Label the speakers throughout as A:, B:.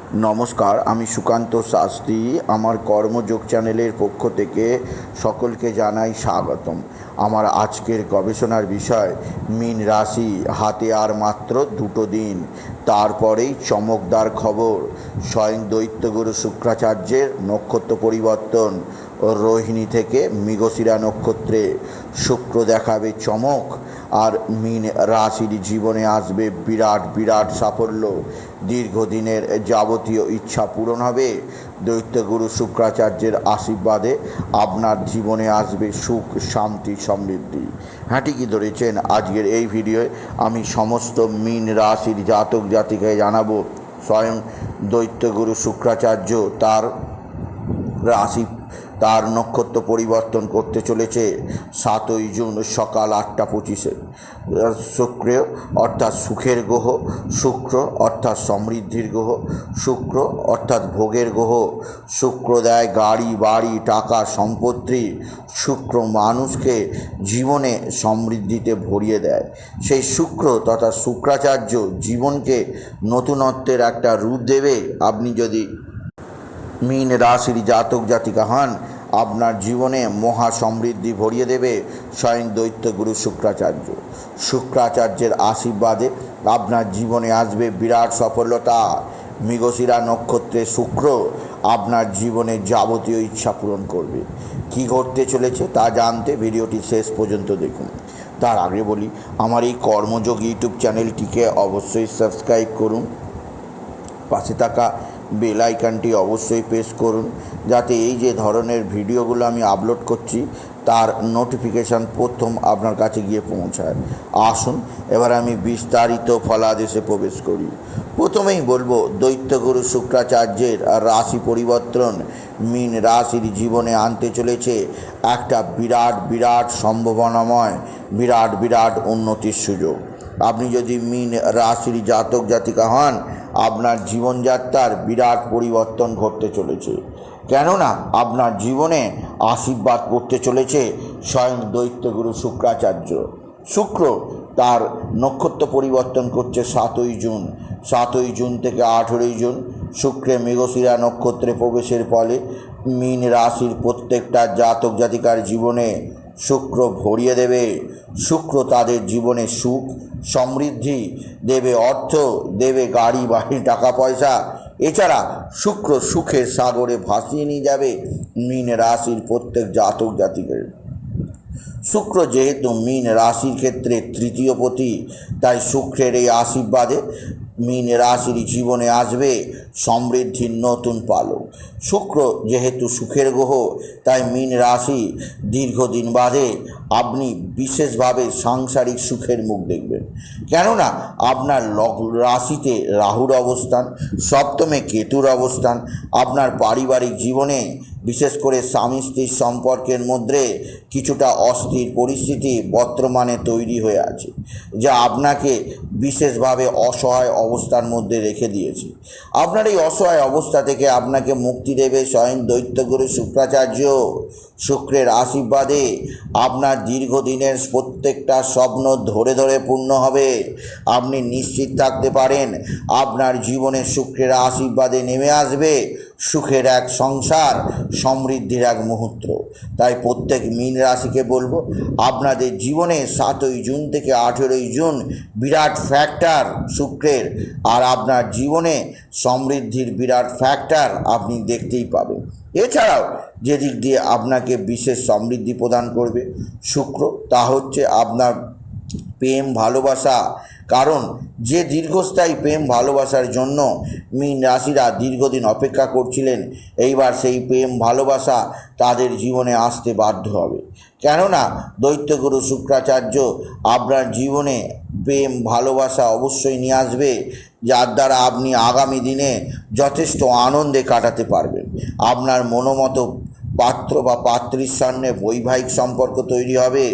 A: নমস্কার, আমি সুকান্ত শাস্ত্রী। আমার কর্মযোগ চ্যানেলের পক্ষ থেকে সকলকে জানাই স্বাগতম। আমার আজকের গবেষণার বিষয় মীন রাশি। হাতে আর মাত্র 2 দিন, তারপরেই চমকদার খবর। স্বয়ং দৈত্যগুরু শুক্রাচার্যের নক্ষত্র পরিবর্তন। রোহিণী থেকে মৃগশিরা নক্ষত্রে শুক্র দেখাবে চমক, আর মীন রাশির জীবনে আসবে বিরাট বিরাট সাফল্য। দীর্ঘদিনের যাবতীয় ইচ্ছা পূরণ হবে। দৈত্যগুরু শুক্রাচার্যের আশীর্বাদে আপনার জীবনে আসবে সুখ, শান্তি, সমৃদ্ধি। হ্যাঁ, ঠিকই ধরেছেন। আজকের এই ভিডিওয়ে আমি সমস্ত মীন রাশির জাতক জাতিকায় জানাবো স্বয়ং দৈত্যগুরু শুক্রাচার্য তার রাশি, তার নক্ষত্র পরিবর্তন করতে চলেছে 7ই জুন সকাল 8টা 25-এ। শুক্র অর্থাৎ সুখের গ্রহ, শুক্র অর্থাৎ সমৃদ্ধির গ্রহ, শুক্র অর্থাৎ ভোগের গ্রহ। শুক্র দেয় গাড়ি, বাড়ি, টাকা, সম্পত্তি। শুক্র মানুষকে জীবনে সমৃদ্ধিতে ভরিয়ে দেয়। সেই শুক্র তথা শুক্রাচার্য জীবনকে নতুনত্বের একটা রূপ দেবে। আপনি যদি মীন রাশির জাতক জাতিকা হন, আপনার জীবনে মহা সমৃদ্ধি ভরিয়ে দেবে স্বয়ং দৈত্যগুরু শুক্রাচার্য। শুক্রাচার্যের আশীর্বাদে আপনার জীবনে আসবে বিরাট সফলতা। মৃগশিরা নক্ষত্রে শুক্র আপনার জীবনে যাবতীয় ইচ্ছা পূরণ করবে। কী ঘটতে চলেছে তা জানতে ভিডিওটি শেষ পর্যন্ত দেখুন। তার আগে বলি, আমার এই কর্মযোগ ইউটিউব চ্যানেলটিকে অবশ্যই সাবস্ক্রাইব করুন। পাশে থাকা বেল আইকনটি অবশ্যই প্রেস করুন, যাতে এই যে ধরনের ভিডিওগুলো আমি আপলোড করছি তার নোটিফিকেশান প্রথম আপনার কাছে গিয়ে পৌঁছায়। আসুন এবার আমি বিস্তারিত ফলাদেশে প্রবেশ করি। প্রথমেই বলবো, দৈত্যগুরু শুক্রাচার্যের রাশি পরিবর্তন মীন রাশির জীবনে আনতে চলেছে একটা বিরাট বিরাট সম্ভাবনাময়, বিরাট বিরাট উন্নতির সুযোগ। আপনি যদি মীন রাশির জাতক জাতিকা হন, আপনার জীবনযাত্রার বিরাট পরিবর্তন ঘটতে চলেছে। কেননা আপনার জীবনে আশীর্বাদ করতে চলেছে স্বয়ং দৈত্যগুরু শুক্রাচার্য। শুক্র তার নক্ষত্র পরিবর্তন করছে 7ই জুন। 7ই জুন থেকে 18ই জুন শুক্রে মৃগশিরা নক্ষত্রে প্রবেশের ফলে মীন রাশির প্রত্যেকটা জাতক জাতিকার জীবনে শুক্র ভরিয়ে দেবে। শুক্র তাদের জীবনে সুখ, সমৃদ্ধি দেবে, অর্থ দেবে, গাড়ি, বাড়ি, টাকা পয়সা। এছাড়া শুক্র সুখের সাগরে ভাসিয়ে নিয়ে যাবে মীন রাশির প্রত্যেক জাতক জাতিকের। শুক্র যেহেতু মীন রাশির ক্ষেত্রে তৃতীয় পতি, তাই শুক্রের এই আশীর্বাদে মীন রাশির জীবনে আসবে সমৃদ্ধির নতুন পালক। শুক্র যেহেতু সুখের গ্রহ, তাই মীন রাশি দীর্ঘদিন বাদে আপনি বিশেষভাবে সাংসারিক সুখের মুখ দেখবেন। কেননা আপনার রাশিতে রাহুর অবস্থান, সপ্তমে কেতুর অবস্থান। আপনার পারিবারিক জীবনে বিশেষ করে স্বামী স্ত্রীর সম্পর্কের মধ্যে কিছুটা অস্থির পরিস্থিতি বর্তমানে তৈরি হয়ে আছে, যা আপনাকে বিশেষভাবে অসহায় অবস্থার মধ্যে রেখে দিয়েছে। আপনার এই অসহায় অবস্থা থেকে আপনাকে মুক্তি দেবে স্বয়ং দৈত্যগুরু শুক্রাচার্য। শুক্রের আশীর্বাদে আপনার দীর্ঘদিনের প্রত্যেকটা স্বপ্ন ধরে ধরে পূর্ণ হবে। আপনি নিশ্চিত থাকতে পারেন, আপনার জীবনে শুক্রের আশীর্বাদে নেমে আসবে সুখের এক সংসার, সমৃদ্ধির এক মুহূর্ত। তাই প্রত্যেক মীন রাশিকে বলবো, আপনাদের জীবনে 7ই জুন থেকে 18ই জুন বিরাট ফ্যাক্টর শুক্রের, আর আপনার জীবনে সমৃদ্ধির বিরাট ফ্যাক্টর আপনি দেখতেই পাবেন। এছাড়াও যে দিক দিয়ে আপনাকে বিশেষ সমৃদ্ধি প্রদান করবে শুক্র, তা হচ্ছে আপনার প্রেম ভালোবাসা। কারণ যে দীর্ঘস্থায়ী প্রেম ভালোবাসার জন্য মীন রাশিরা দীর্ঘদিন অপেক্ষা করছিলেন, এইবার সেই প্রেম ভালোবাসা তাদের জীবনে আসতে বাধ্য হবে। কেননা দৈত্যগুরু শুক্রাচার্য আপনার জীবনে প্রেম ভালোবাসা অবশ্যই নিয়ে আসবে, যার দ্বারা আপনি আগামী দিনে যথেষ্ট আনন্দে কাটাতে পারবেন। আপনার মনোমতো পাত্র বা পাত্রীর সামনে বৈবাহিক সম্পর্ক তৈরি হবে।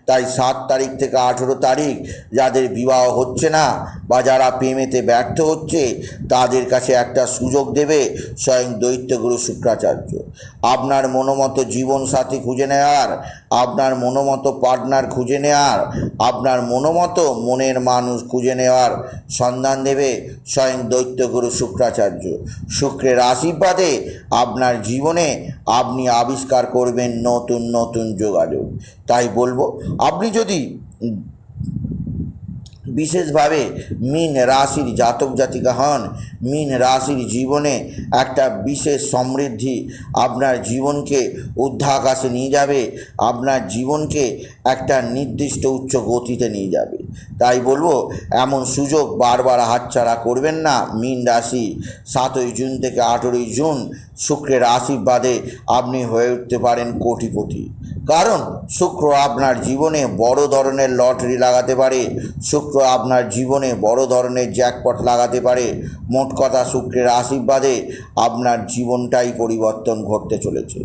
A: তাই 7 তারিখ থেকে 18 তারিখ যাদের বিবাহ হচ্ছে না বা যারা প্রেমেতে ব্যর্থ হচ্ছে তাদের কাছে একটা সুযোগ দেবে স্বয়ং দৈত্যগুরু শুক্রাচার্য। আপনার মনোমতো জীবনসাথী খুঁজে নেওয়ার, আপনার মনোমতো পার্টনার খুঁজে নেওয়ার, আপনার মনোমতো মনের মানুষ খুঁজে নেওয়ার সন্ধান দেবে স্বয়ং দৈত্যগুরু শুক্রাচার্য। শুক্রের আশীর্বাদে আপনার জীবনে আপনি আবিষ্কার করবেন নতুন নতুন যোগাযোগ। তাই বলবো, আপনি যদি বিশেষভাবে মীন রাশির জাতক জাতিকা হন, মীন রাশির জীবনে একটা বিশেষ সমৃদ্ধি আপনার জীবনকে ঊর্ধ্বাকাশে নিয়ে যাবে, আপনার জীবনকে একটা নির্দিষ্ট উচ্চ গতিতে নিয়ে যাবে। তাই বলবো, এমন সুযোগ বারবার হাতছাড়া করবেন না। মীন রাশি 7ই জুন থেকে 18ই জুন শুক্রের আশীর্বাদে আপনি হয়ে উঠতে পারেন কোটিপতি। কারণ শুক্র আপনার জীবনে বড় ধরনের লটারি লাগাতে পারে, শুক্র আপনার জীবনে বড় ধরনের জ্যাকপট লাগাতে পারে। মোট কথা, শুক্রের আশীর্বাদে আপনার জীবনটাই পরিবর্তন ঘটতে চলেছে।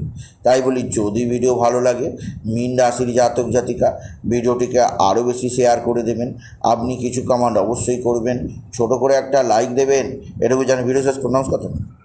A: তাই বলি, যদি ভিডিও ভালো লাগে মীন রাশির জাতক জাতিকা, ভিডিওটিকে আরও বেশি শেয়ার করে দেবেন। আপনি কিছু কমেন্ট অবশ্যই করবেন, ছোট করে একটা লাইক দেবেন। এটুকু জানি। ভিডিও শেষ করলাম। নমস্কার।